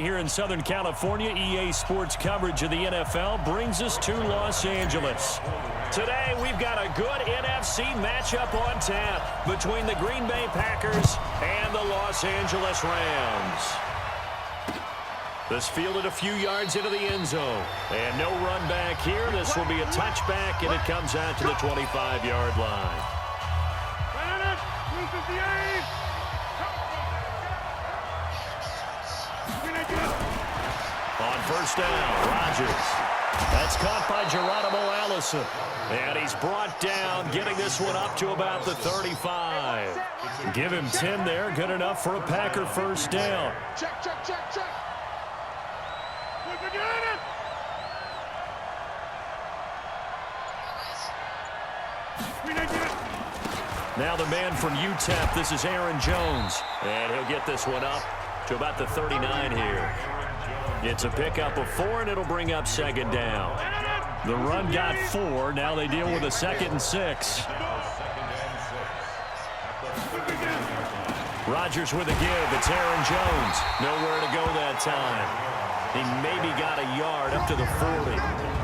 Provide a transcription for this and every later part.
Here in Southern California, EA Sports coverage of the NFL brings us to Los Angeles. Today, we've got a good NFC matchup on tap between the Green Bay Packers and the Los Angeles Rams. This fielded a few yards into the end zone. And no run back here. This will be a touchback, and it comes out to the 25-yard line. On first down, Rodgers. That's caught by Geronimo Allison. And he's brought down, getting this one up to about the 35. Give him 10 there. Good enough for a Packer first down. Check. Now the man from UTEP, this is Aaron Jones. And he'll get this one up to about the 39 here. It's a pickup of 4, and it'll bring up second down. The run got 4. Now they deal with a 2nd and 6. Rodgers with a give. It's Aaron Jones. Nowhere to go that time. He maybe got a yard up to the 40.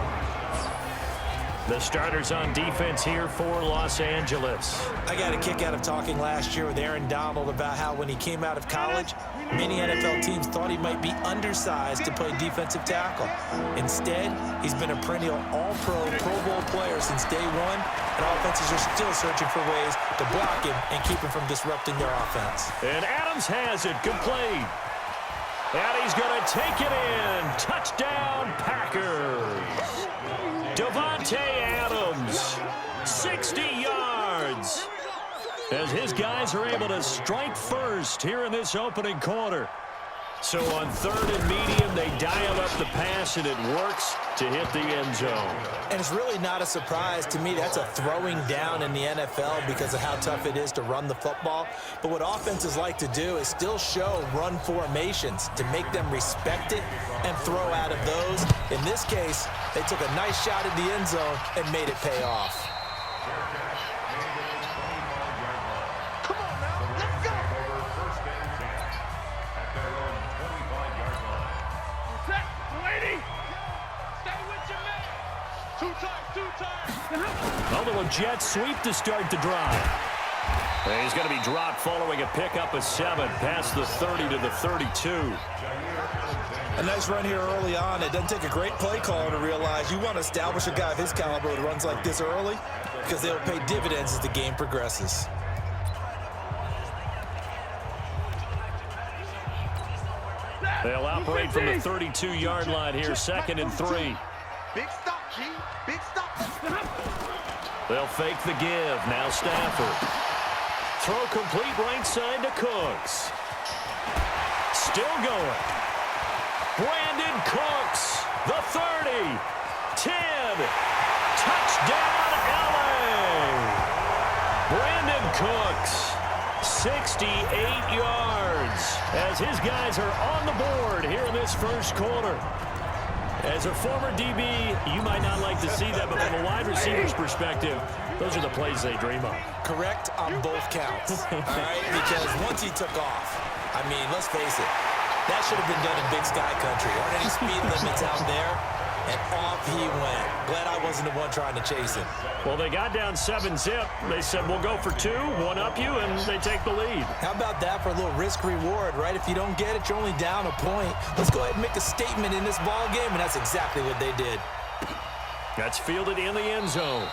The starters on defense here for Los Angeles. I got a kick out of talking last year with Aaron Donald about how when he came out of college, many NFL teams thought he might be undersized to play defensive tackle. Instead, he's been a perennial all-pro, Pro Bowl player since day one, and offenses are still searching for ways to block him and keep him from disrupting their offense. And Adams has it complete. And he's going to take it in. Touchdown, Packers. Davante Adams, 60 yards. As his guys are able to strike first here in this opening quarter. So on 3rd and medium, they dial up the pass, and it works to hit the end zone. And it's really not a surprise to me. That's a throwing down in the NFL because of how tough it is to run the football. But what offenses like to do is still show run formations to make them respect it and throw out of those. In this case, they took a nice shot at the end zone and made it pay off. A little jet sweep to start the drive. And he's going to be dropped following a pickup of 7 past the 30 to the 32. A nice run here early on. It doesn't take a great play caller to realize you want to establish a guy of his caliber with runs like this early because they'll pay dividends as the game progresses. They'll operate from the 32-yard line here, 2nd and 3. Big stop, G. Big stop. They'll fake the give. Now Stafford. Throw complete right side to Cooks. Still going. Brandon Cooks. The 30. 10. Touchdown, LA. Brandon Cooks. 68 yards. As his guys are on the board here in this first quarter. As a former DB, you might not like to see that, but from a wide receiver's perspective, those are the plays they dream of. Correct on both counts, all right? Because once he took off, I mean, let's face it, that should have been done in Big Sky Country. Aren't any speed limits out there? And off he went. Glad I wasn't the one trying to chase him. Well, they got down 7-zip. They said, we'll go for 2, one up you, and they take the lead. How about that for a little risk-reward, right? If you don't get it, you're only down a point. Let's go ahead and make a statement in this ball game, and that's exactly what they did. That's fielded in the end zone.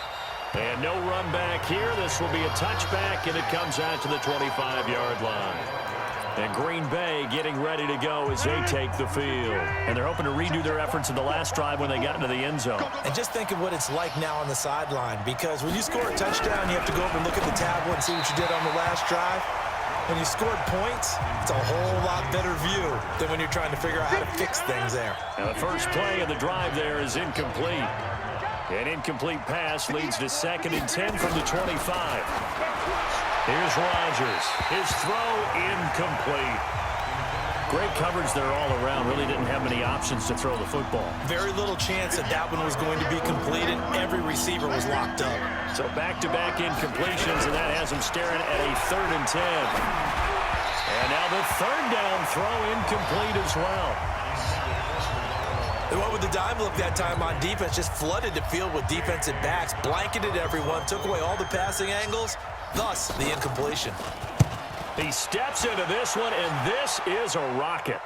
And no run back here. This will be a touchback, and it comes out to the 25-yard line. And Green Bay getting ready to go as they take the field. And they're hoping to redo their efforts in the last drive when they got into the end zone. And just think of what it's like now on the sideline, because when you score a touchdown, you have to go over and look at the tablet and see what you did on the last drive. When you scored points, it's a whole lot better view than when you're trying to figure out how to fix things there. And the first play of the drive there is incomplete. An incomplete pass leads to 2nd and 10 from the 25. Here's Rodgers. His throw incomplete. Great coverage there all around. Really didn't have many options to throw the football. Very little chance that that one was going to be completed. Every receiver was locked up. So back-to-back incompletions, and that has him staring at a 3rd and 10. And now the 3rd down throw incomplete as well. They went with the dime look that time on defense, just flooded the field with defensive backs, blanketed everyone, took away all the passing angles, thus the incompletion. He steps into this one, and this is a rocket.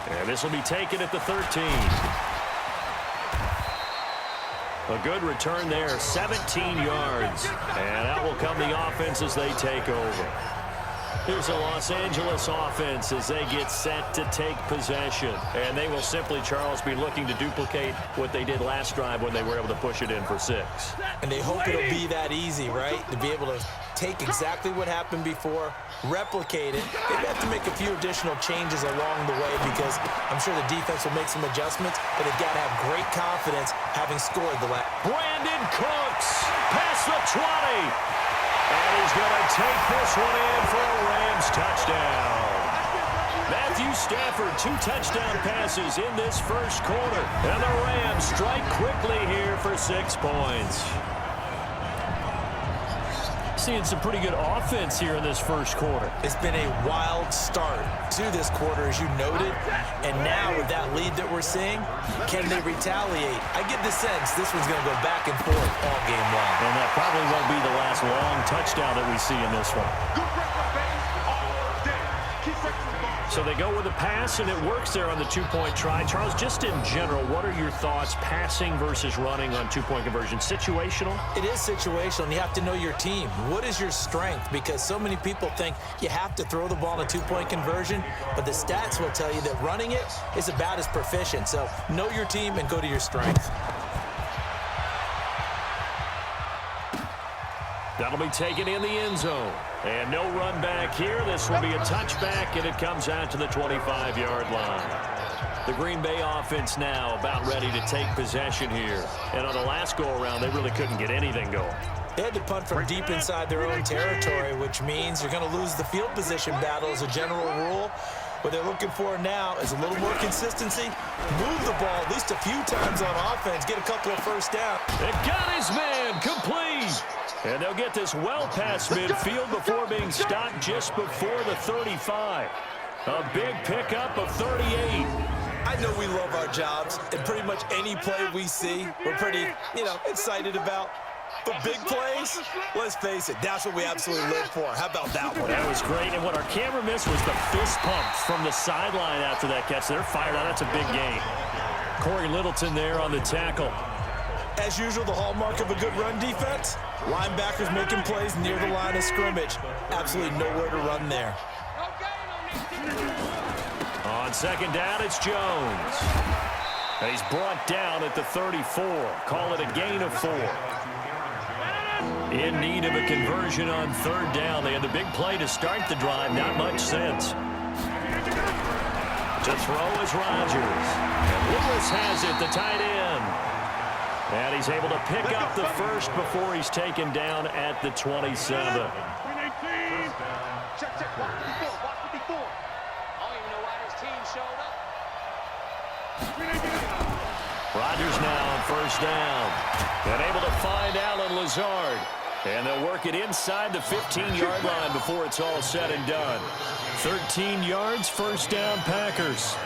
And this will be taken at the 13. A good return there, 17 yards. And that will come the offense as they take over. Here's the Los Angeles offense as they get set to take possession. And they will simply, Charles, be looking to duplicate what they did last drive when they were able to push it in for 6. And they hope it'll be that easy, right? To be able to take exactly what happened before, replicate it. They have to make a few additional changes along the way because I'm sure the defense will make some adjustments, but they've got to have great confidence having scored the last. Brandon Cooks past the 20. And he's going to take this one in for a Rams touchdown. Matthew Stafford, 2 touchdown passes in this first quarter. And the Rams strike quickly here for 6 points. Seeing some pretty good offense here in this first quarter. It's been a wild start to this quarter, as you noted. And now with that lead that we're seeing, can they retaliate? I get the sense this one's going to go back and forth all game long. And that probably won't be the last long touchdown that we see in this one. So they go with a pass, and it works there on the 2-point try. Charles, just in general, what are your thoughts passing versus running on 2-point conversion? Situational? It is situational, and you have to know your team. What is your strength? Because so many people think you have to throw the ball in a 2-point conversion, but the stats will tell you that running it is about as proficient. So know your team and go to your strength. That'll be taken in the end zone. And no run back here. This will be a touchback, and it comes out to the 25-yard line. The Green Bay offense now about ready to take possession here. And on the last go-around, they really couldn't get anything going. They had to punt from deep inside their own territory, which means you're going to lose the field position battle as a general rule. What they're looking for now is a little more consistency. Move the ball at least a few times on offense. Get a couple of first downs. It got his man complete. And they'll get this well past midfield before being stopped just before the 35. A big pickup of 38. I know we love our jobs, and pretty much any play we see, we're pretty, excited about. But big plays, let's face it, that's what we absolutely live for. How about that one? That was great, and what our camera missed was the fist pump from the sideline after that catch. They're fired out. That's a big gain. Corey Littleton there on the tackle. As usual, the hallmark of a good run defense, linebackers making plays near the line of scrimmage. Absolutely nowhere to run there. On second down, it's Jones. And he's brought down at the 34. Call it a gain of 4. In need of a conversion on third down. They had the big play to start the drive. Not much sense. To throw is Rodgers. And Lewis has it, the tight end. And he's able to pick up the first before he's taken down at the 27. Check, watch 54, watch 54. I don't even know why this team showed up. Rodgers now on first down. And able to find Allen Lazard. And they'll work it inside the 15-yard line before it's all said and done. 13 yards, first down, Packers.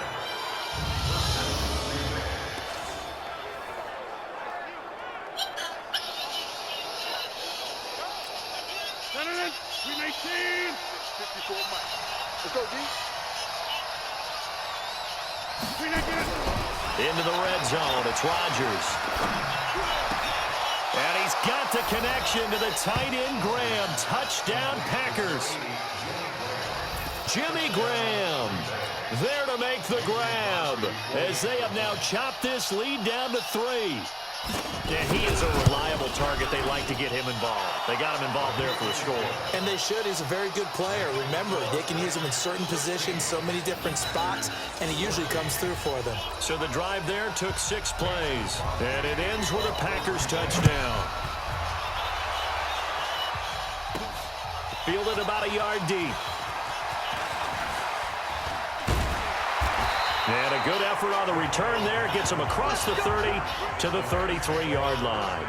Let's go, D. Into the red zone. It's Rodgers. And he's got the connection to the tight end, Graham. Touchdown, Packers. Jimmy Graham there to make the grab as they have now chopped this lead down to 3. And he is a reliable target. They like to get him involved. They got him involved there for the score. And they should. He's a very good player. Remember, they can use him in certain positions, so many different spots, and he usually comes through for them. So the drive there took 6 plays, and it ends with a Packers touchdown. Fielded about a yard deep. And a good effort on the return there. Gets him across the 30 to the 33-yard line.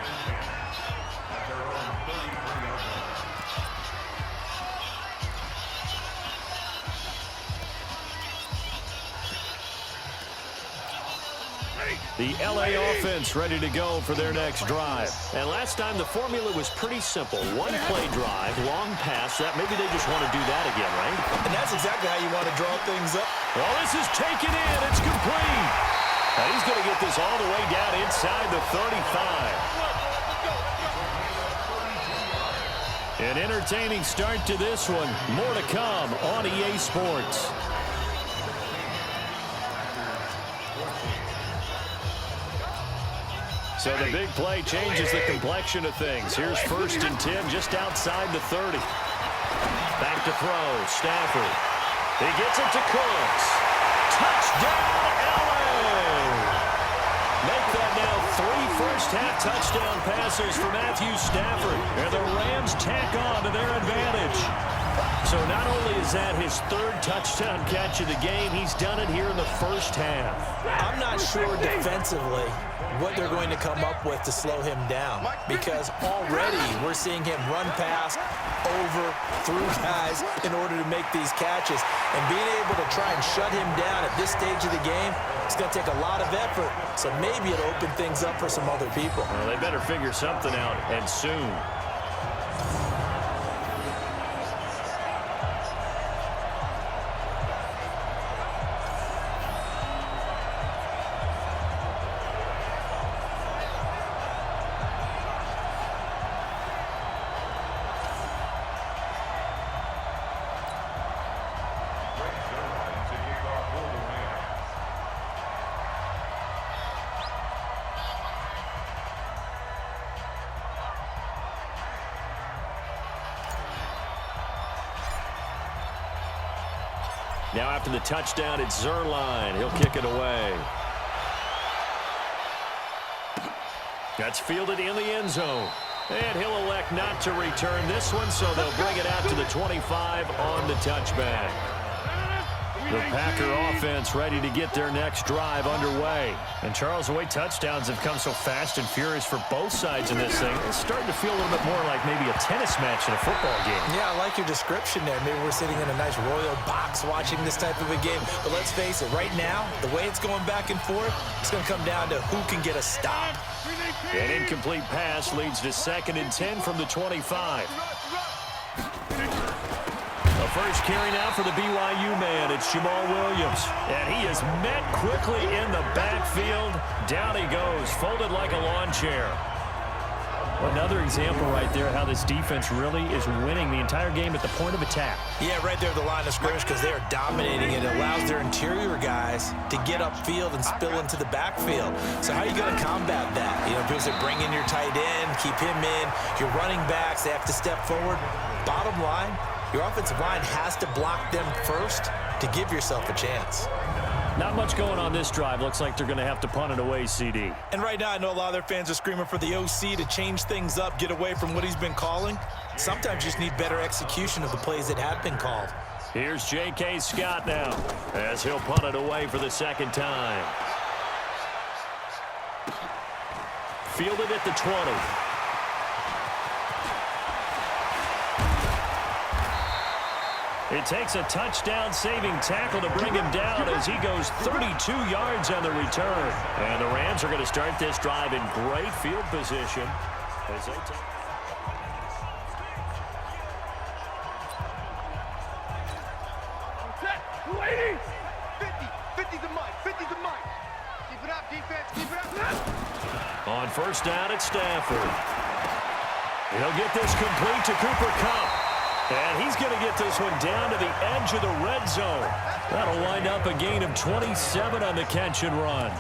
The LA offense ready to go for their next drive. And last time the formula was pretty simple. One play drive, long pass. That maybe they just want to do that again, right? And that's exactly how you want to draw things up. Well, this is taken in. It's complete. And he's going to get this all the way down inside the 35. An entertaining start to this one. More to come on EA Sports. So the big play changes the complexion of things. Here's 1st and 10 just outside the 30. Back to throw. Stafford. He gets it to Cooks. Touchdown, LA! Make that now 3 first-half touchdown passes for Matthew Stafford. And the Rams tack on to their advantage. So not only is that his 3rd touchdown catch of the game, he's done it here in the first half. I'm not sure defensively what they're going to come up with to slow him down, because already we're seeing him run past, over, through guys in order to make these catches. And being able to try and shut him down at this stage of the game, it's going to take a lot of effort. So maybe it'll open things up for some other people. Well, they better figure something out, and soon. Now after the touchdown, it's Zerline. He'll kick it away. That's fielded in the end zone. And he'll elect not to return this one, so they'll bring it out to the 25 on the touchback. The Packer offense ready to get their next drive underway. And Charles, the way touchdowns have come so fast and furious for both sides in this thing, it's starting to feel a little bit more like maybe a tennis match in a football game. Yeah, I like your description there. Maybe we're sitting in a nice royal box watching this type of a game. But let's face it, right now, the way it's going back and forth, it's going to come down to who can get a stop. An incomplete pass leads to 2nd and 10 from the 25. The first carry now for the BYU man. It's Jamal Williams. And he is met quickly in the backfield. Down he goes, folded like a lawn chair. Another example right there how this defense really is winning the entire game at the point of attack. Yeah, right there at the line of scrimmage, because they're dominating it. It allows their interior guys to get upfield and spill into the backfield. So how are you going to combat that? You know, because they bring in your tight end, keep him in. Your running backs, they have to step forward. Bottom line, your offensive line has to block them first to give yourself a chance. Not much going on this drive. Looks like they're going to have to punt it away, CD. And right now, I know a lot of their fans are screaming for the OC to change things up, get away from what he's been calling. Sometimes you just need better execution of the plays that have been called. Here's J.K. Scott now as he'll punt it away for the 2nd time. Fielded at the 20. It takes a touchdown-saving tackle to bring him down as he goes 32 yards on the return. And the Rams are going to start this drive in great field position as they take... On 1st down at Stafford. He'll get this complete to Cooper Kupp. And he's going to get this one down to the edge of the red zone. That'll wind up a gain of 27 on the catch and run.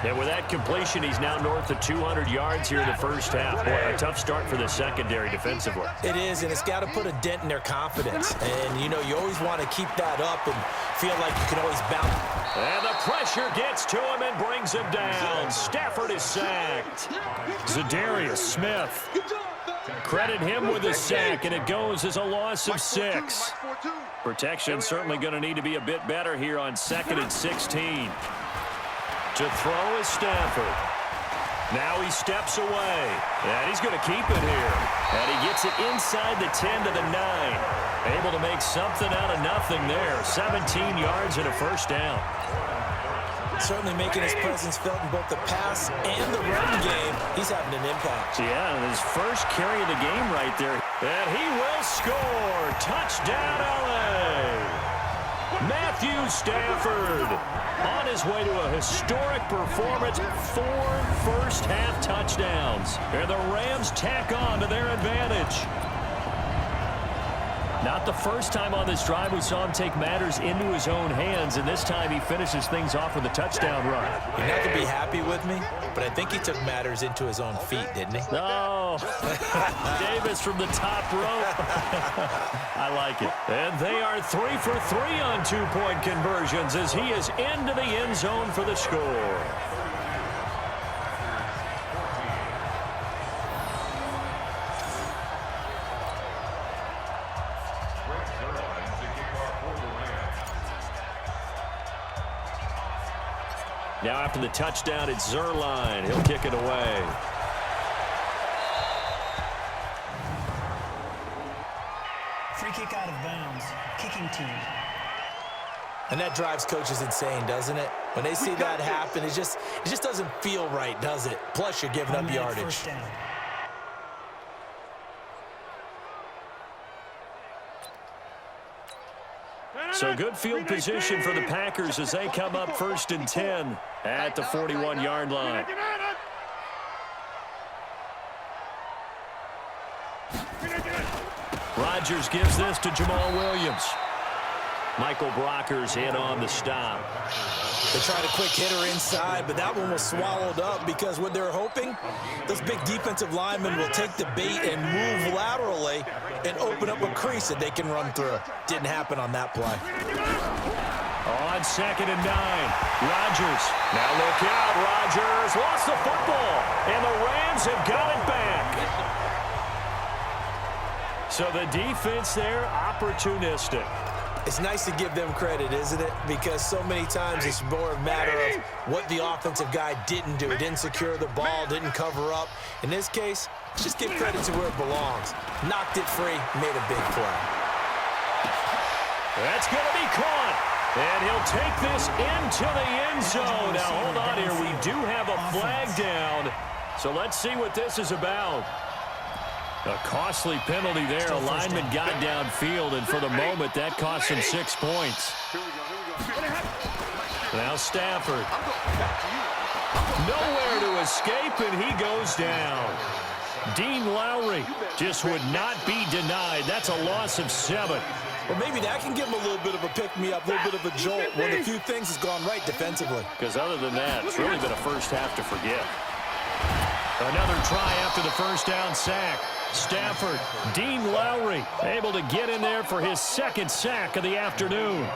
And with that completion, he's now north of 200 yards here in the first half. Boy, a tough start for the secondary defensively. It is, and it's got to put a dent in their confidence. And, you know, you always want to keep that up and feel like you can always bounce. And the pressure gets to him and brings him down. Stafford is sacked. Zadarius Smith. Credit him with a sack, and it goes as a loss of 6. Protection certainly going to need to be a bit better here on 2nd and 16. To throw is Stafford. Now he steps away, and he's going to keep it here. And he gets it inside the 10 to the 9. Able to make something out of nothing there. 17 yards and a first down. Certainly making his presence felt in both the pass and the run game. He's having an impact. Yeah, and his first carry of the game right there. And he will score. Touchdown, L.A. Matthew Stafford on his way to a historic performance. 4 first-half touchdowns. And the Rams tack on to their advantage. Not the first time on this drive we saw him take matters into his own hands, and this time he finishes things off with a touchdown run. You're not going to be happy with me, but I think he took matters into his own feet, didn't he? Oh, Davis from the top rope. I like it. And they are 3 for 3 on 2-point conversions as he is into the end zone for the score. Now after the touchdown, it's Zerline. He'll kick it away. Free kick out of bounds. Kicking team. And that drives coaches insane, doesn't it? When they see that happen, it just doesn't feel right, does it? Plus, you're giving up yardage. First down. So good field position for the Packers as they come up 1st and 10 at the 41-yard line. Rodgers gives this to Jamal Williams. Michael Brocker's in on the stop. They tried a quick hitter inside, but that one was swallowed up because what they're hoping, those big defensive linemen will take the bait and move laterally and open up a crease that they can run through. Didn't happen on that play. On 2nd and 9, Rodgers. Now look out, Rodgers lost the football, and the Rams have got it back. So the defense there, opportunistic. It's nice to give them credit, isn't it? Because so many times it's more a matter of what the offensive guy didn't do. Didn't secure the ball, didn't cover up. In this case, let's just give credit to where it belongs. Knocked it free, made a big play. That's going to be caught. And he'll take this into the end zone. Now, hold on here. We do have a flag down. So let's see what this is about. A costly penalty there. A lineman got downfield, and for the moment, that cost him 6 points. Now Stafford. Nowhere to escape, and he goes down. Dean Lowry just would not be denied. That's a loss of 7. Well, maybe that can give him a little bit of a pick-me-up, a little bit of a jolt when a few things has gone right defensively. Because other than that, it's really been a first half to forget. Another try after the first down sack. Stafford, Dean Lowry, able to get in there for his 2nd sack of the afternoon.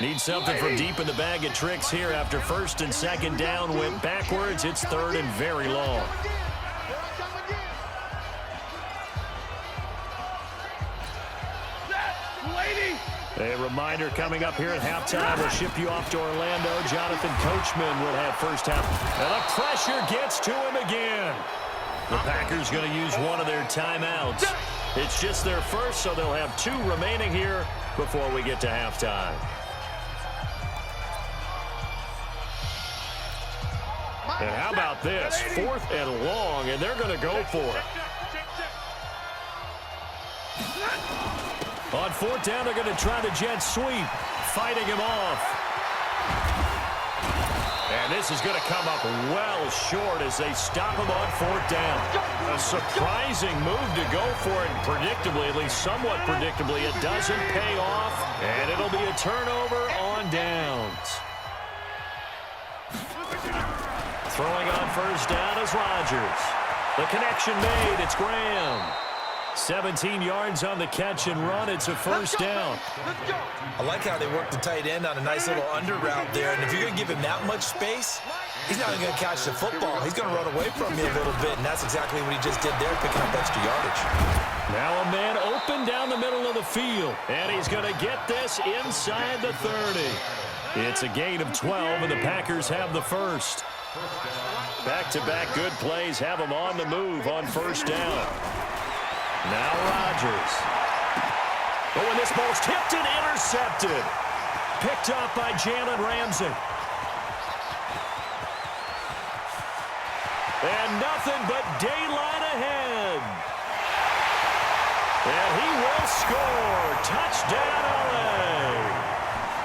Need something from deep in the bag of tricks here after 1st and 2nd down went backwards. It's 3rd and very long. A reminder coming up here at halftime. We'll ship you off to Orlando. Jonathan Coachman will have first half. And the pressure gets to him again. The Packers going to use one of their timeouts. It's just their first, so they'll have 2 remaining here before we get to halftime. And how about this? 4th and long, and they're going to go for it. On 4th down, they're going to try the jet sweep, fighting him off. And this is going to come up well short as they stop him on 4th down. A surprising move to go for it, and predictably, at least somewhat predictably, it doesn't pay off, and it'll be a turnover on downs. Throwing on first down is Rodgers. The connection made. It's Graham. 17 yards on the catch and run. It's a first down. I like how they work the tight end on a nice little under route there. And if you're going to give him that much space, he's not even going to catch the football. He's going to run away from you a little bit, and that's exactly what he just did there, picking up extra yardage. Now a man open down the middle of the field, and he's going to get this inside the 30. It's a gain of 12, and the Packers have the first. Back-to-back good plays have them on the move on first down. Now Rodgers. Oh, and this this ball's tipped and intercepted. Picked up by Jalen Ramsey. And nothing but daylight ahead. And he will score. Touchdown, LA.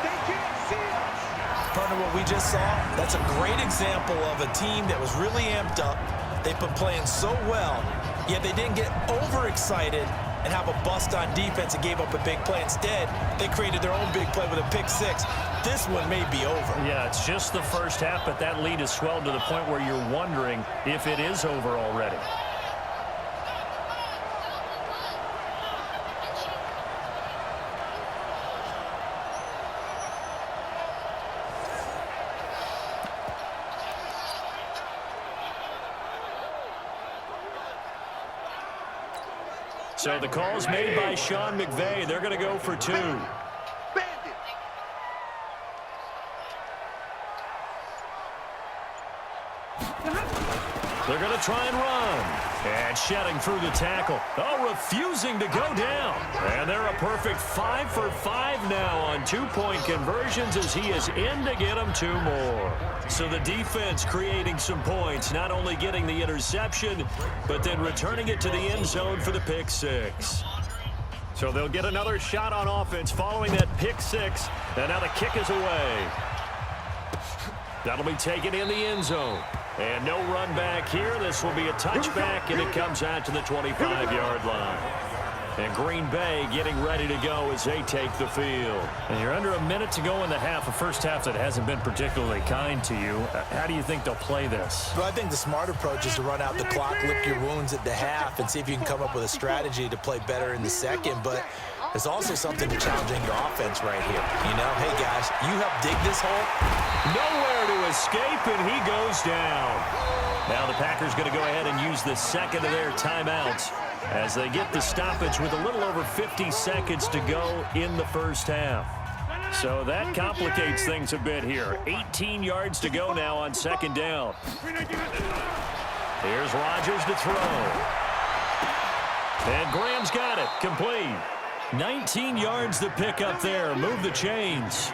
They can't see us. Partner, what we just saw, that's a great example of a team that was really amped up. They've been playing so well, yet they didn't get overexcited and have a bust on defense and gave up a big play. Instead, they created their own big play with a pick six. This one may be over. Yeah, it's just the first half, but that lead has swelled to the point where you're wondering if it is over already. So the call's made by Sean McVay. They're going to go for 2. Bandit. They're going to try and run. And shedding through the tackle. Oh, refusing to go down. And they're a perfect 5 for 5 now on 2-point conversions as he is in to get them 2 more. So the defense creating some points, not only getting the interception, but then returning it to the end zone for the pick six. So they'll get another shot on offense following that pick six. And now the kick is away. That'll be taken in the end zone. And no run back here. This will be a touchback, and it comes out to the 25-yard line. And Green Bay getting ready to go as they take the field. And you're under a minute to go in the half, a first half that hasn't been particularly kind to you. How do you think they'll play this? Well, I think the smart approach is to run out the clock, lick your wounds at the half, and see if you can come up with a strategy to play better in the second. But there's also something to challenging your offense right here. You know, hey, guys, you help dig this hole. Nowhere to escape, and he goes down. Now the Packers going to go ahead and use the second of their timeouts as they get the stoppage with a little over 50 seconds to go in the first half. So that complicates things a bit here. 18 yards to go now on second down. Here's Rodgers to throw. And Graham's got it. Complete. 19 yards to pick up there. Move the chains.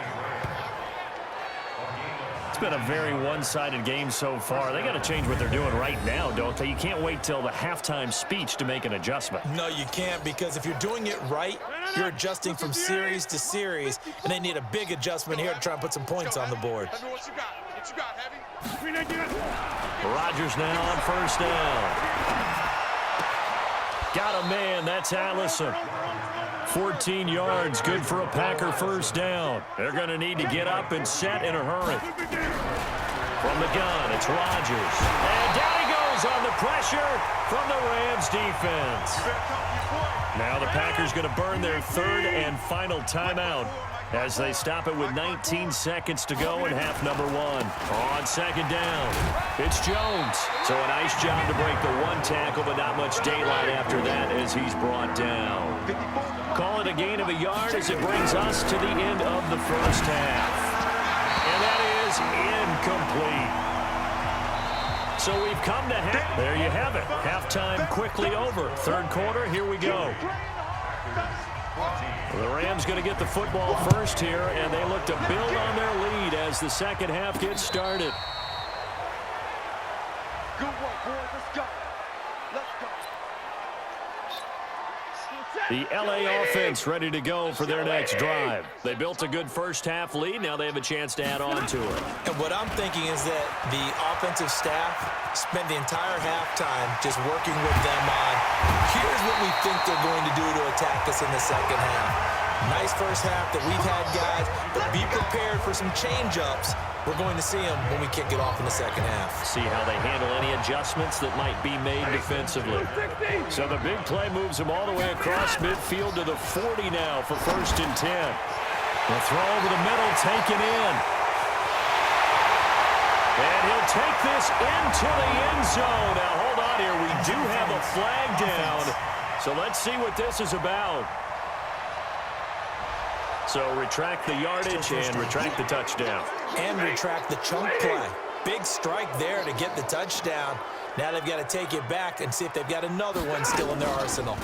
It's been a very one-sided game so far. They got to change what they're doing right now, don't they? You can't wait till the halftime speech to make an adjustment. No, you can't, because if you're doing it right, you're adjusting from series to series, and they need a big adjustment here to try and put some points on the board. Let me what you got. What you got, Heavy? Rodgers now on first down. Got a man. That's Allison. 14 yards, good for a Packer first down. They're going to need to get up and set in a hurry. From the gun, it's Rodgers. And down he goes on the pressure from the Rams defense. Now the Packers going to burn their third and final timeout as they stop it with 19 seconds to go in half number 1. On second down, it's Jones. So a nice job to break the one tackle, but not much daylight after that as he's brought down. Call it a gain of a yard as it brings us to the end of the first half. And that is incomplete. So we've come to half. There you have it. Halftime quickly over. Third quarter, here we go. The Rams going to get the football first here, and they look to build on their lead as the second half gets started. Good work, boys. Let's go. Let's go. The LA offense ready to go for their next drive. They built a good first half lead. Now they have a chance to add on to it. And what I'm thinking is that the offensive staff spent the entire halftime just working with them on, here's what we think they're going to do to attack us in the second half. Nice first half that we've had, guys, but be prepared for some change-ups. We're going to see them when we kick it off in the second half. See how they handle any adjustments that might be made defensively. So the big play moves them all the way across midfield to the 40 now for first and 10. The throw over the middle, taken in. And he'll take this into the end zone. Now, hold on here. We do have a flag down. So let's see what this is about. So retract the yardage and retract the touchdown. And retract the chunk play. Big strike there to get the touchdown. Now they've got to take it back and see if they've got another one still in their arsenal.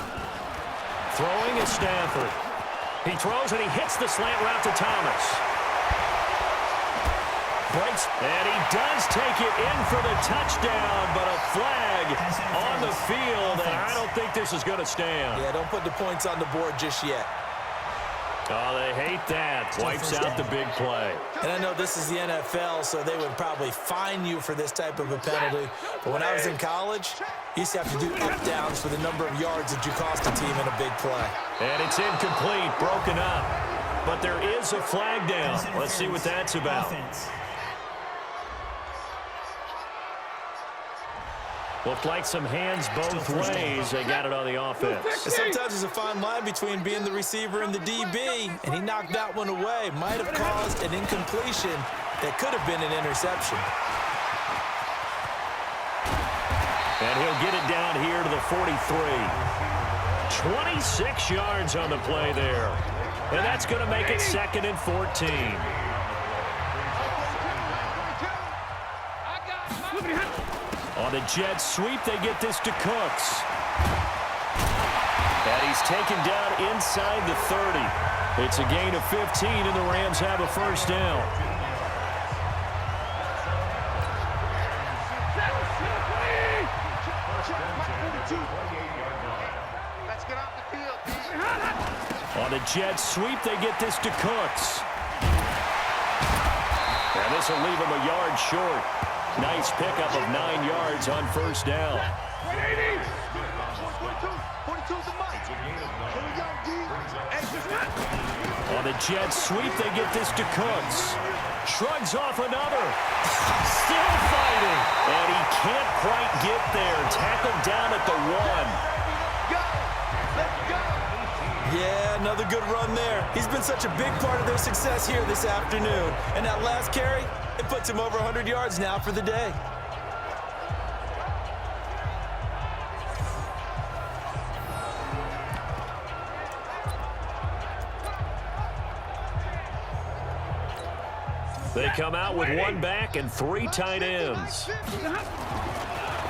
Throwing is Stafford. He throws and he hits the slant route to Thomas. Breaks, and he does take it in for the touchdown, but a flag on the field, and I don't think this is going to stand. Yeah, don't put the points on the board just yet. Oh, they hate that. Wipes out the big play. And I know this is the NFL, so they would probably fine you for this type of a penalty. But when I was in college, you used to have to do up-downs for the number of yards that you cost a team in a big play. And it's incomplete, broken up. But there is a flag down. Let's see what that's about. Looked like some hands both ways. They got it on the offense. And sometimes there's a fine line between being the receiver and the DB, and he knocked that one away. Might have caused an incompletion that could have been an interception. And he'll get it down here to the 43. 26 yards on the play there. And that's going to make it 2nd and 14. On the jet sweep, they get this to Cooks. And he's taken down inside the 30. It's a gain of 15, and the Rams have a first down. Let's get off the field. On the jet sweep, they get this to Cooks. And this will leave him a yard short. Nice pickup of 9 yards on first down. On the jet sweep, they get this to Cooks. Shrugs off another. Still fighting. And he can't quite get there. Tackled down at the 1. Yeah, another good run there. He's been such a big part of their success here this afternoon. And that last carry, it puts him over 100 yards now for the day. They come out with 1 back and 3 tight ends.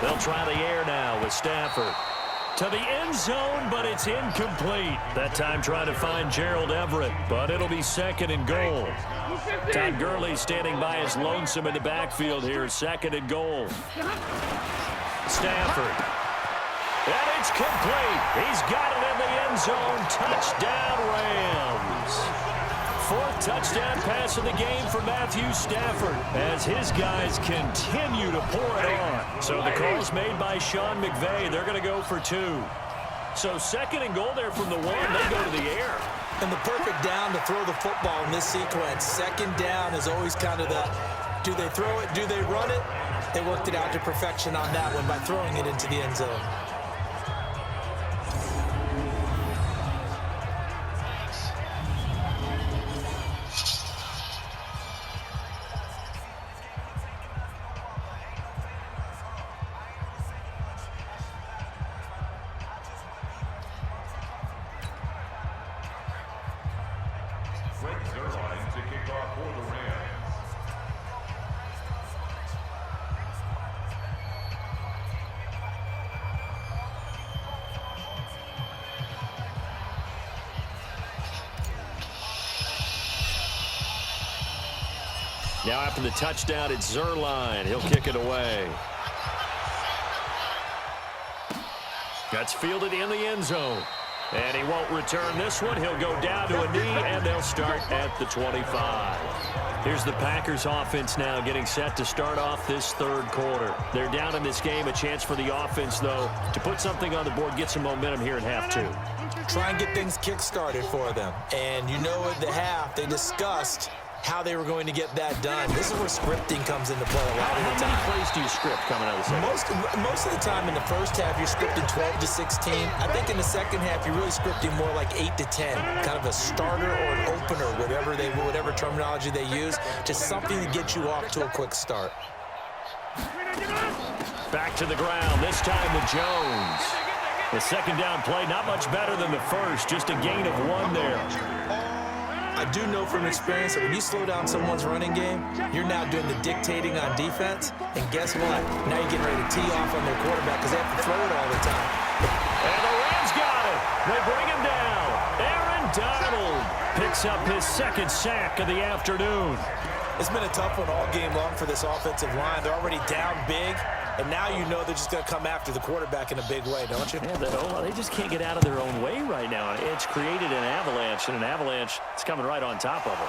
They'll try the air now with Stafford. To the end zone, but it's incomplete. That time trying to find Gerald Everett, but it'll be 2nd and goal. Todd Gurley standing by his lonesome in the backfield here, 2nd and goal. Stafford. And it's complete. He's got it in the end zone. Touchdown, Rams. 4th touchdown pass of the game for Matthew Stafford as his guys continue to pour it on. So the call's made by Sean McVay. They're going to go for 2. So 2nd and goal there from the 1. They go to the air. And the perfect down to throw the football in this sequence. 2nd down is always kind of the, do they throw it, do they run it? They worked it out to perfection on that one by throwing it into the end zone. Now after the touchdown, it's Zerline. He'll kick it away. That's fielded in the end zone. And he won't return this one. He'll go down to a knee, and they'll start at the 25. Here's the Packers offense now getting set to start off this 3rd quarter. They're down in this game. A chance for the offense, though, to put something on the board, get some momentum here in half 2. Try and get things kick-started for them. And you know at the half, they discussed how they were going to get that done. This is where scripting comes into play a lot of the time. How many plays do you script coming out of the second? Most of the time in the first half, you're scripting 12 to 16. I think in the second half, you're really scripting more like 8 to 10. Kind of a starter or an opener, whatever terminology they use. Just something to get you off to a quick start. Back to the ground, this time with Jones. The 2nd down play, not much better than the first, just a gain of 1 there. I do know from experience that when you slow down someone's running game, you're now doing the dictating on defense. And guess what? Now you're getting ready to tee off on their quarterback because they have to throw it all the time. And the Rams got it. They bring him down. Aaron Donald picks up his second sack of the afternoon. It's been a tough one all game long for this offensive line. They're already down big, and now you know they're just going to come after the quarterback in a big way, don't you? Yeah, they just can't get out of their own way right now. It's created an avalanche, and an avalanche is coming right on top of them.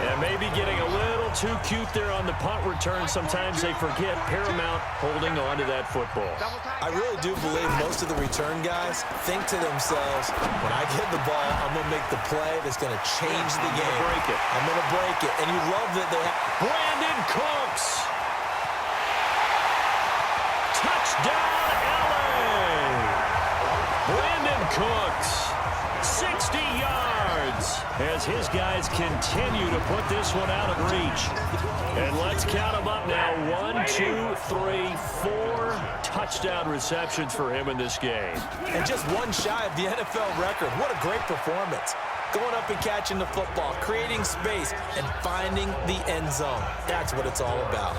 And maybe getting a little too cute there on the punt return. Sometimes they forget Paramount holding on to that football. I really do believe most of the return guys think to themselves, when I get the ball, I'm going to make the play that's going to change the game. I'm going to break it. And you love that they have Brandon Cooks. Touchdown, LA. Brandon Cooks, 60 yards, as his guys continue to put this one out of reach. And let's count them up now. 1, 2, 3, 4 touchdown receptions for him in this game. And just one shy of the NFL record. What a great performance. Going up and catching the football, creating space, and finding the end zone. That's what it's all about.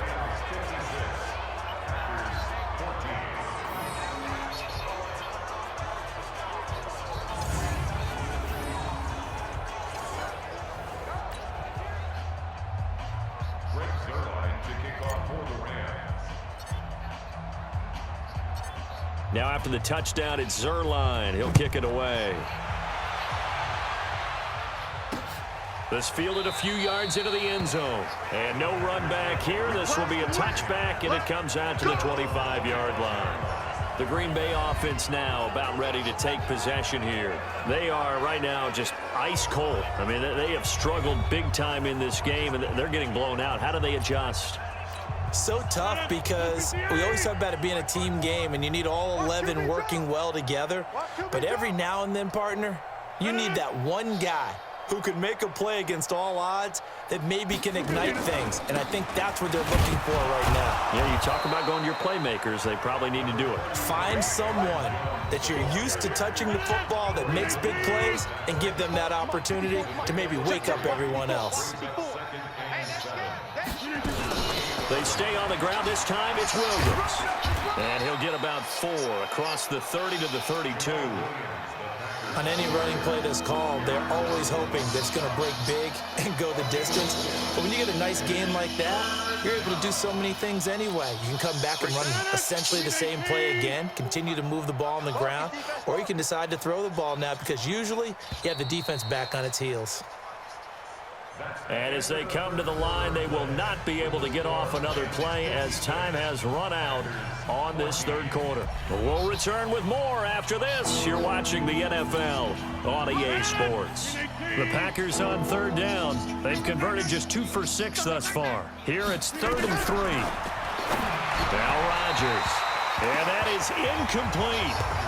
Now after the touchdown, it's Zerline. He'll kick it away. This fielded a few yards into the end zone. And no run back here. This will be a touchback, and it comes out to the 25-yard line. The Green Bay offense now about ready to take possession here. They are right now just ice cold. I mean, they have struggled big time in this game, and they're getting blown out. How do they adjust? So tough because we always talk about it being a team game and you need all 11 working well together. But every now and then, partner, you need that one guy who can make a play against all odds that maybe can ignite things. And I think that's what they're looking for right now. Yeah, you talk about going to your playmakers. They probably need to do it. Find someone that you're used to touching the football that makes big plays and give them that opportunity to maybe wake up everyone else. They stay on the ground this time. It's Williams. And he'll get about 4 across the 30 to the 32. On any running play that's called, they're always hoping that it's going to break big and go the distance. But when you get a nice game like that, you're able to do so many things anyway. You can come back and run essentially the same play again, continue to move the ball on the ground, or you can decide to throw the ball now because usually you have the defense back on its heels. And as they come to the line, they will not be able to get off another play as time has run out on this third quarter. We'll return with more after this. You're watching the NFL on EA Sports. The Packers on third down. They've converted just 2 for 6 thus far. Here it's 3rd and 3. Now Rodgers. And that is incomplete.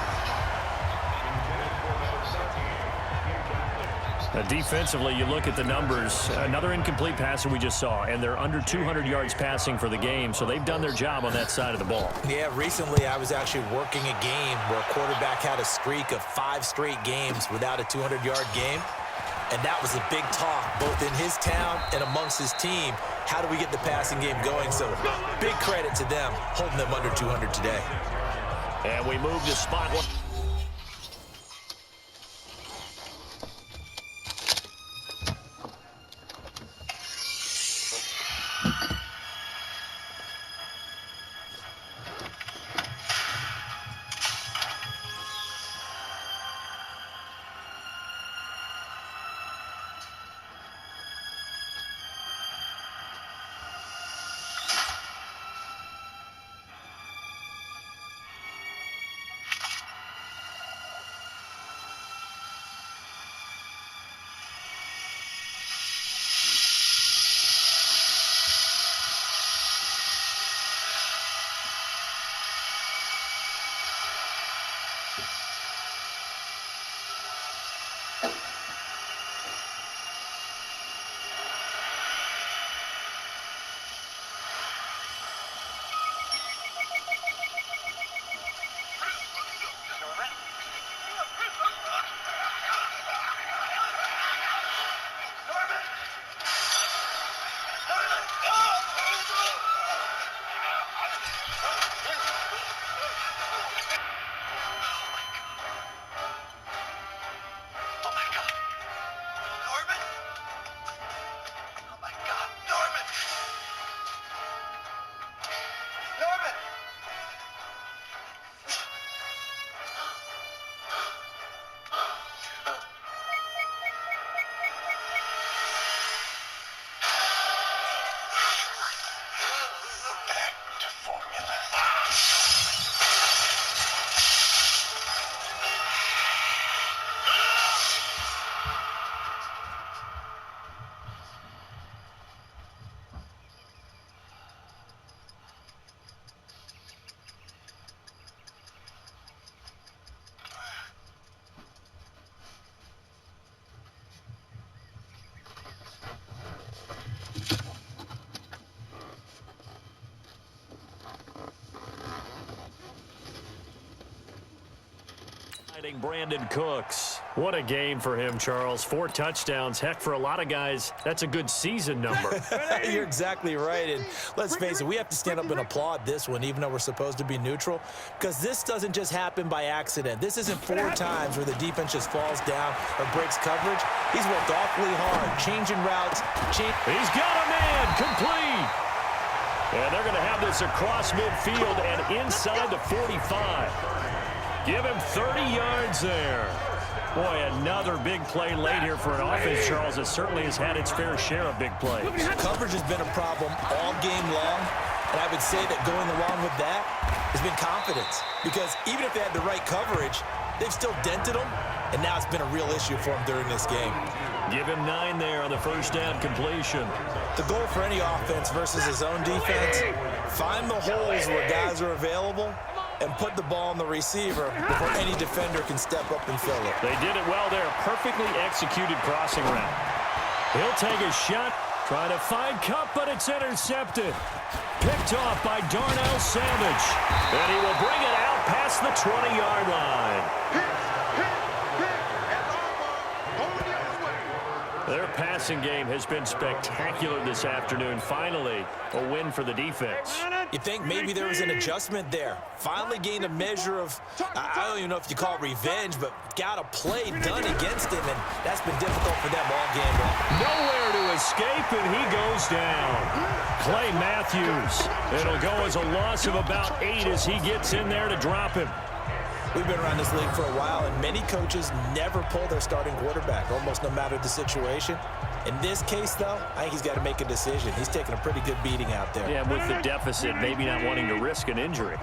Defensively, you look at the numbers. Another incomplete passer we just saw, and they're under 200 yards passing for the game, so they've done their job on that side of the ball. Yeah, recently I was actually working a game where a quarterback had a streak of 5 straight games without a 200-yard game, and that was a big talk, both in his town and amongst his team. How do we get the passing game going? So big credit to them, holding them under 200 today. And we move to spot one. Brandon Cooks. What a game for him, Charles. 4 touchdowns. Heck, for a lot of guys, that's a good season number. You're exactly right. And let's face it, we have to stand up and applaud this one, even though we're supposed to be neutral, because this doesn't just happen by accident. This isn't 4 times where the defense just falls down or breaks coverage. He's worked awfully hard, changing routes. He's got a man complete. And they're going to have this across midfield and inside the 45. Give him 30 yards there. Boy, another big play late here for an offense, Charles, that certainly has had its fair share of big plays. Coverage has been a problem all game long, and I would say that going along with that has been confidence, because even if they had the right coverage, they've still dented them, and now it's been a real issue for them during this game. Give him 9 there on the first down completion. The goal for any offense versus his own defense, find the holes where guys are available and put the ball on the receiver before any defender can step up and fill it. They did it well there. Perfectly executed crossing route. He'll take a shot, try to find Cup, but it's intercepted. Picked off by Darnell Savage. And he will bring it out past the 20-yard line. Their passing game has been spectacular this afternoon. Finally, a win for the defense. You think maybe there was an adjustment there. Finally gained a measure of, I don't even know if you call it revenge, but got a play done against him, and that's been difficult for them all game long. Nowhere to escape, and he goes down. Clay Matthews. It'll go as a loss of about 8 as he gets in there to drop him. We've been around this league for a while, and many coaches never pull their starting quarterback, almost no matter the situation. In this case, though, I think he's got to make a decision. He's taking a pretty good beating out there. Yeah, with the deficit, maybe not wanting to risk an injury.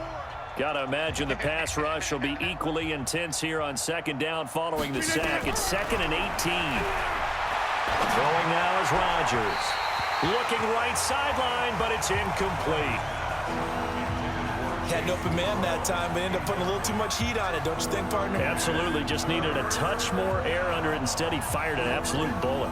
Got to imagine the pass rush will be equally intense here on second down following the sack. It's 2nd and 18. Throwing now is Rodgers. Looking right sideline, but it's incomplete. Had an open man that time, but ended up putting a little too much heat on it, don't you think, partner? Absolutely. Just needed a touch more air under it. Instead, he fired an absolute bullet.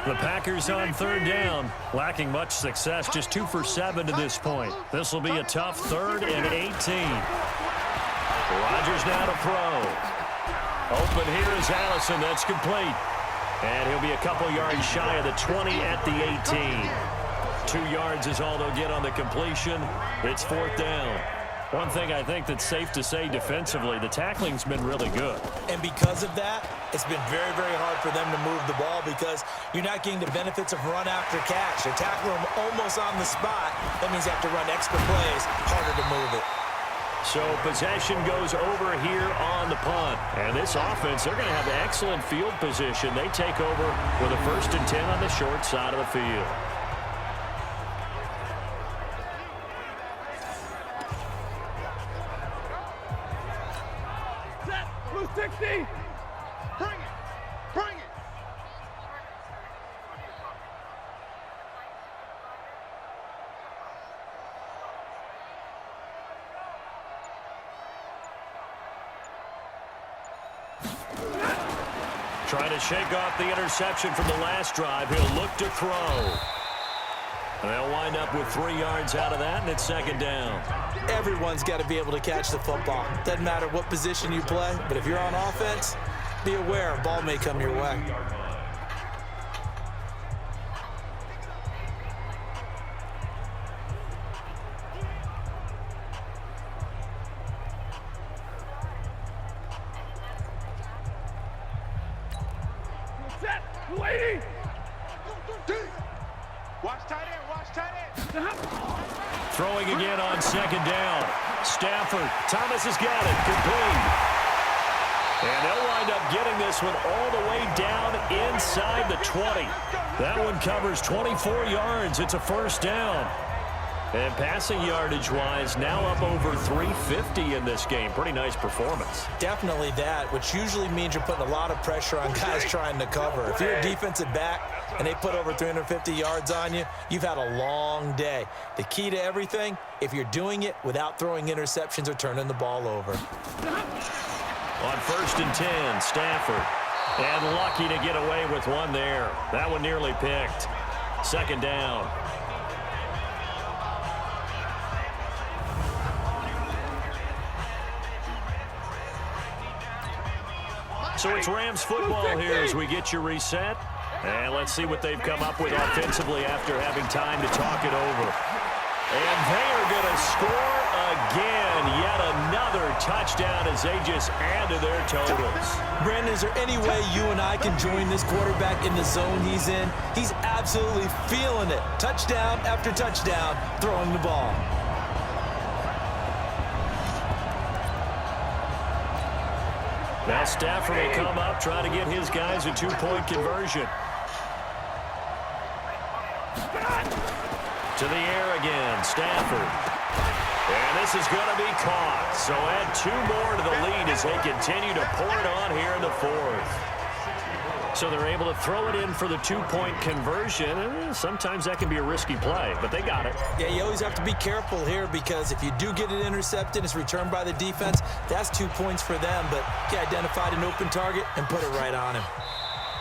The Packers on 3rd down, lacking much success, just 2 for 7 to this point. This will be a tough 3rd and 18. Rodgers now to throw. Open here is Allison. That's complete. And he'll be a couple yards shy of the 20 at the 18. 2 yards is all they'll get on the completion. It's 4th down. One thing I think that's safe to say defensively, the tackling's been really good. And because of that, it's been very, very hard for them to move the ball because you're not getting the benefits of run after catch. They're tackling them almost on the spot. That means you have to run extra plays, harder to move it. So possession goes over here on the punt. And this offense, they're going to have excellent field position. They take over with a 1st and 10 on the short side of the field. Set, Blue 60. Bring it. Bring it. Trying to shake off the interception from the last drive. He'll look to throw. They'll wind up with 3 yards out of that, and it's 2nd down. Everyone's got to be able to catch the football. Doesn't matter what position you play, but if you're on offense, be aware a ball may come your way. Set, 280. Watch tight end, watch tight end. Throwing again on 2nd down. Stafford, Thomas has got it, complete. And they'll wind up getting this one all the way down inside the 20. That one covers 24 yards. It's a 1st down. And passing yardage-wise, now up over 350 in this game. Pretty nice performance. Definitely that, which usually means you're putting a lot of pressure on guys trying to cover. If you're a defensive back and they put over 350 yards on you, you've had a long day. The key to everything, if you're doing it without throwing interceptions or turning the ball over. On 1st and 10, Stafford. And lucky to get away with one there. That one nearly picked. 2nd down. So it's Rams football here as we get you reset. And let's see what they've come up with offensively after having time to talk it over. And they are going to score again. Yet another touchdown as they just add to their totals. Brandon, is there any way you and I can join this quarterback in the zone he's in? He's absolutely feeling it. Touchdown after touchdown, throwing the ball. Now Stafford will come up, try to get his guys a two-point conversion. To the air again, Stafford. And this is going to be caught. So add 2 more to the lead as they continue to pour it on here in the 4th. So they're able to throw it in for the 2-point conversion. Sometimes that can be a risky play, but they got it. Yeah, you always have to be careful here because if you do get it intercepted, it's returned by the defense, that's 2 points for them. But he identified an open target and put it right on him.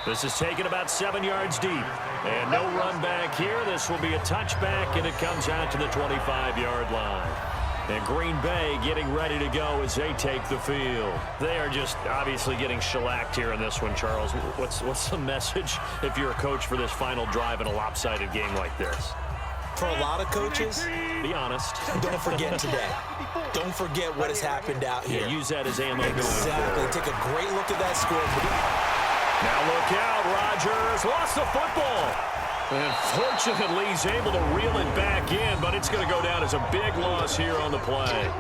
This is taken about 7 yards deep. And no run back here. This will be a touchback, and it comes out to the 25-yard line. And Green Bay getting ready to go as they take the field. They are just obviously getting shellacked here in this one, Charles. What's the message if you're a coach for this final drive in a lopsided game like this? For a lot of coaches, be honest. Don't forget today. Don't forget what has happened out here. Yeah, use that as ammo. Exactly. Take a great look at that scoreboard. Now look out, Rodgers lost the football. And fortunately, he's able to reel it back in, but it's going to go down as a big loss here on the play.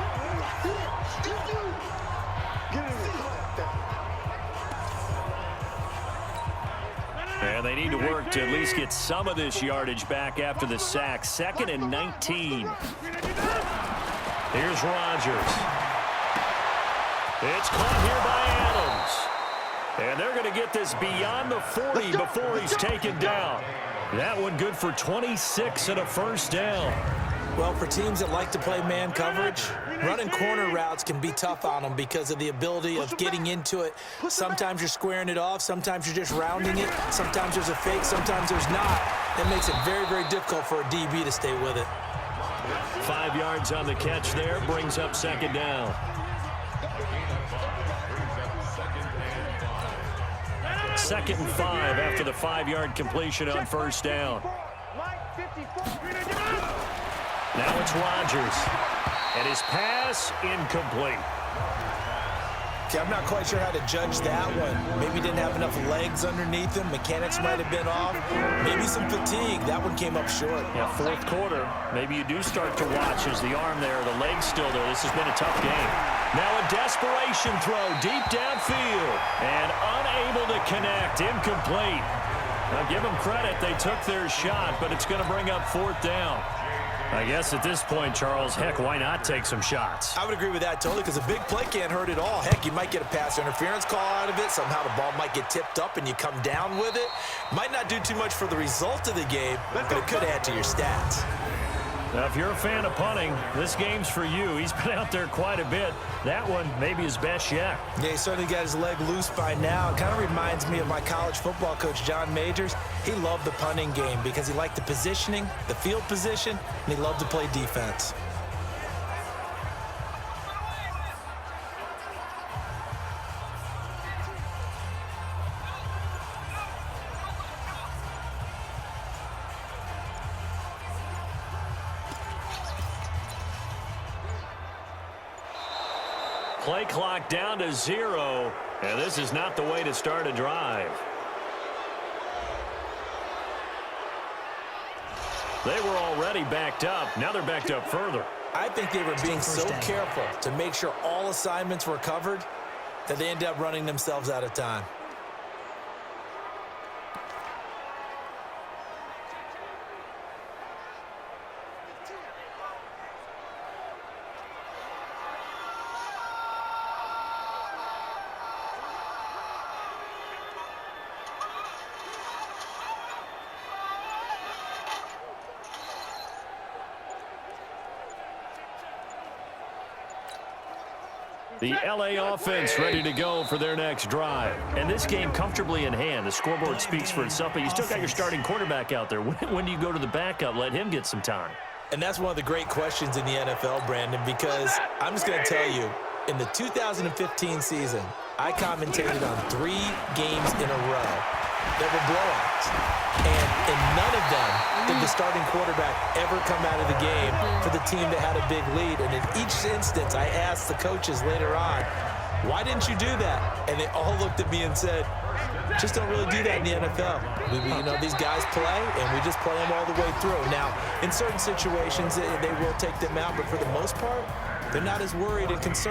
And they need to work to at least get some of this yardage back after the sack. 2nd and 19. Here's Rodgers. It's caught here by Adams. And they're going to get this beyond the 40 before he's taken down. That one good for 26 and a first down. Well, for teams that like to play man coverage, running corner routes can be tough on them because of the ability of getting into it. Sometimes you're squaring it off. Sometimes you're just rounding it. Sometimes there's a fake. Sometimes there's not. That makes it very, very difficult for a DB to stay with it. 5 yards on the catch there. Brings up 2nd down. 2nd and 5 after the 5-yard completion on first down. Now it's Rodgers. And his pass incomplete. Okay, I'm not quite sure how to judge that one. Maybe didn't have enough legs underneath him. Mechanics might have been off. Maybe some fatigue. That one came up short. Yeah, 4th quarter. Maybe you do start to watch as the arm there, the leg's still there. This has been a tough game. Now a desperation throw deep downfield. And unable to connect. Incomplete. Now give them credit. They took their shot, but it's going to bring up 4th down. I guess at this point, Charles, heck, why not take some shots? I would agree with that totally because a big play can't hurt at all. Heck, you might get a pass interference call out of it. Somehow the ball might get tipped up and you come down with it. Might not do too much for the result of the game, but it could add to your stats. Now, if you're a fan of punting, this game's for you. He's been out there quite a bit. That one, maybe his best yet. Yeah, he certainly got his leg loose by now. It kind of reminds me of my college football coach, John Majors. He loved the punting game because he liked the positioning, the field position, and he loved to play defense. Play clock down to 0, and this is not the way to start a drive. They were already backed up. Now they're backed up further. I think they were being so careful to make sure all assignments were covered that they ended up running themselves out of time. The LA offense ready to go for their next drive. And this game comfortably in hand. The scoreboard speaks for itself, but you still got your starting quarterback out there. When do you go to the backup? Let him get some time. And that's one of the great questions in the NFL, Brandon, because I'm just going to tell you, In the 2015 season, I commentated on 3 games in a row that were blowouts. And in none of them did the starting quarterback ever come out of the game for the team that had a big lead. And in each instance, I asked the coaches later on, why didn't you do that? And they all looked at me and said, just don't really do that in the NFL. These guys play, and we just play them all the way through. Now, in certain situations, they will take them out, but for the most part, they're not as worried and concerned.